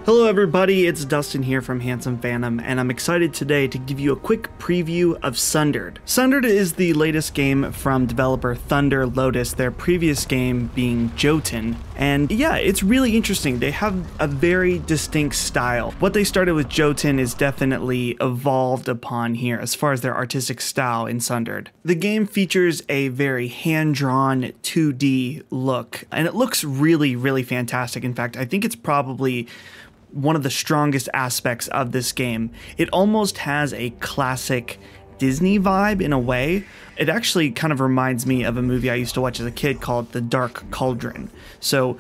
Hello everybody, it's Dustin here from Handsome Phantom, and I'm excited today to give you a quick preview of Sundered. Sundered is the latest game from developer Thunder Lotus, their previous game being Jotun, and yeah, it's really interesting. They have a very distinct style. What they started with Jotun is definitely evolved upon here as far as their artistic style in Sundered. The game features a very hand-drawn 2D look, and it looks really fantastic. In fact, I think it's probably one of the strongest aspects of this game. It almost has a classic Disney vibe in a way. It actually kind of reminds me of a movie I used to watch as a kid called The Dark Cauldron. So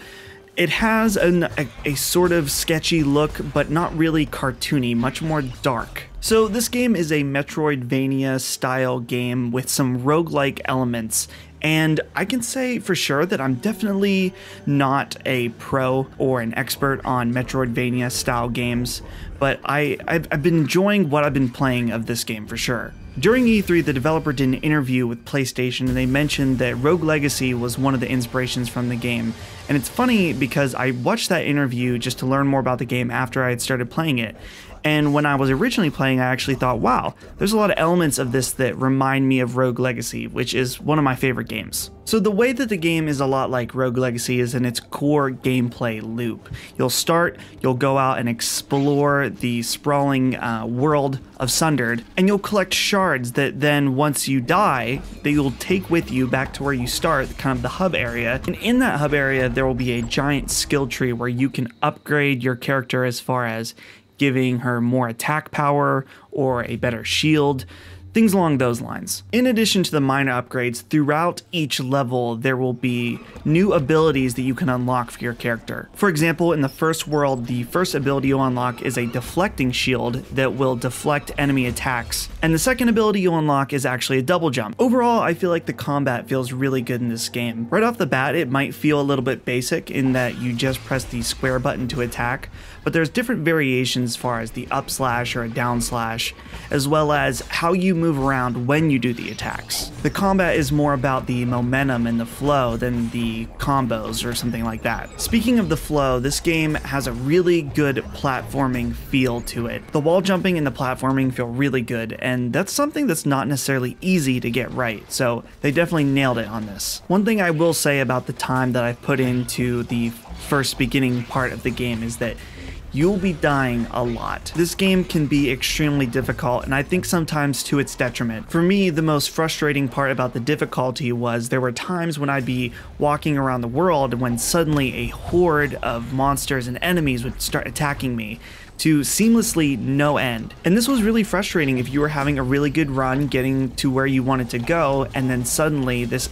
it has a sort of sketchy look, but not really cartoony, much more dark. So this game is a metroidvania style game with some roguelike elements, and I can say for sure that I'm definitely not a pro or an expert on metroidvania style games, but I've been enjoying what I've been playing of this game for sure. During E3, the developer did an interview with PlayStation, and they mentioned that Rogue Legacy was one of the inspirations from the game. And it's funny because I watched that interview just to learn more about the game after I had started playing it. And when I was originally playing, I actually thought, wow, there's a lot of elements of this that remind me of Rogue Legacy, which is one of my favorite games. So the way that the game is a lot like Rogue Legacy is in its core gameplay loop. You'll start, you'll go out and explore the sprawling world of Sundered, and you'll collect shards that then once you die, that you'll take with you back to where you start, kind of the hub area. And in that hub area, there will be a giant skill tree where you can upgrade your character as far as giving her more attack power or a better shield, things along those lines. In addition to the minor upgrades, throughout each level there will be new abilities that you can unlock for your character. For example, in the first world, the first ability you'll unlock is a Deflecting Shield that will deflect enemy attacks, and the second ability you'll unlock is actually a double jump. Overall, I feel like the combat feels really good in this game. Right off the bat, it might feel a little bit basic in that you just press the square button to attack, but there's different variations as far as the up slash or a down slash, as well as how you move around when you do the attacks. The combat is more about the momentum and the flow than the combos or something like that. Speaking of the flow, this game has a really good platforming feel to it. The wall jumping and the platforming feel really good, and that's something that's not necessarily easy to get right, so they definitely nailed it on this. One thing I will say about the time that I've put into the first beginning part of the game is that you'll be dying a lot. This game can be extremely difficult, and I think sometimes to its detriment. For me, the most frustrating part about the difficulty was there were times when I'd be walking around the world when suddenly a horde of monsters and enemies would start attacking me to seamlessly no end. And this was really frustrating if you were having a really good run getting to where you wanted to go, and then suddenly this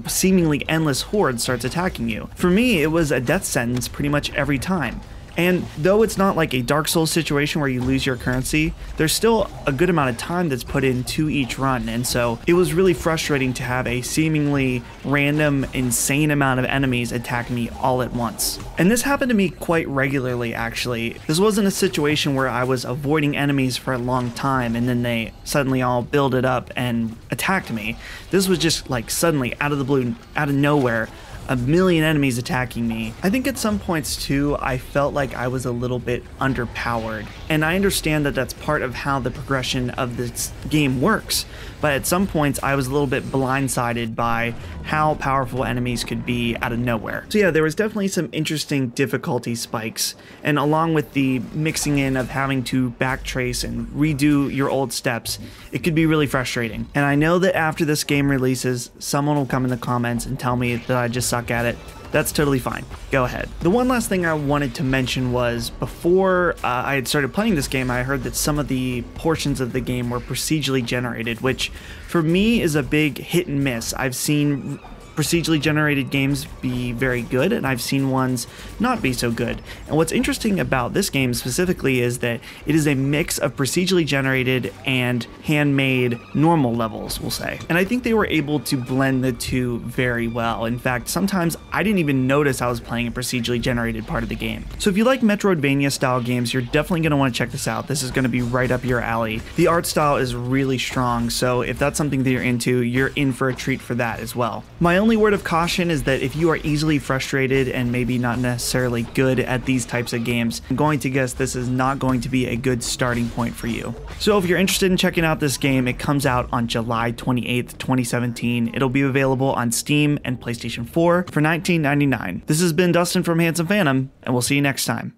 seemingly endless horde starts attacking you. For me, it was a death sentence pretty much every time. And though it's not like a Dark Souls situation where you lose your currency, there's still a good amount of time that's put into each run, and so it was really frustrating to have a seemingly random, insane amount of enemies attack me all at once. And this happened to me quite regularly, actually. This wasn't a situation where I was avoiding enemies for a long time and then they suddenly all builded up and attacked me. This was just like suddenly, out of the blue, out of nowhere, a million enemies attacking me. I think at some points too, I felt like I was a little bit underpowered. And I understand that that's part of how the progression of this game works, but at some points I was a little bit blindsided by how powerful enemies could be out of nowhere. So yeah, there was definitely some interesting difficulty spikes, and along with the mixing in of having to backtrace and redo your old steps, it could be really frustrating. And I know that after this game releases, someone will come in the comments and tell me that I just suck at it. That's totally fine. Go ahead. The one last thing I wanted to mention was before I had started playing this game, I heard that some of the portions of the game were procedurally generated, which for me is a big hit and miss. I've seen procedurally generated games be very good, and I've seen ones not be so good. And what's interesting about this game specifically is that it is a mix of procedurally generated and handmade normal levels, we'll say. And I think they were able to blend the two very well. In fact, sometimes I didn't even notice I was playing a procedurally generated part of the game. So if you like Metroidvania style games, you're definitely going to want to check this out. This is going to be right up your alley. The art style is really strong, so if that's something that you're into, you're in for a treat for that as well. My only only word of caution is that if you are easily frustrated and maybe not necessarily good at these types of games, I'm going to guess this is not going to be a good starting point for you. So if you're interested in checking out this game, it comes out on July 28th, 2017. It'll be available on Steam and PlayStation 4 for $19.99. This has been Dustin from Handsome Phantom, and we'll see you next time.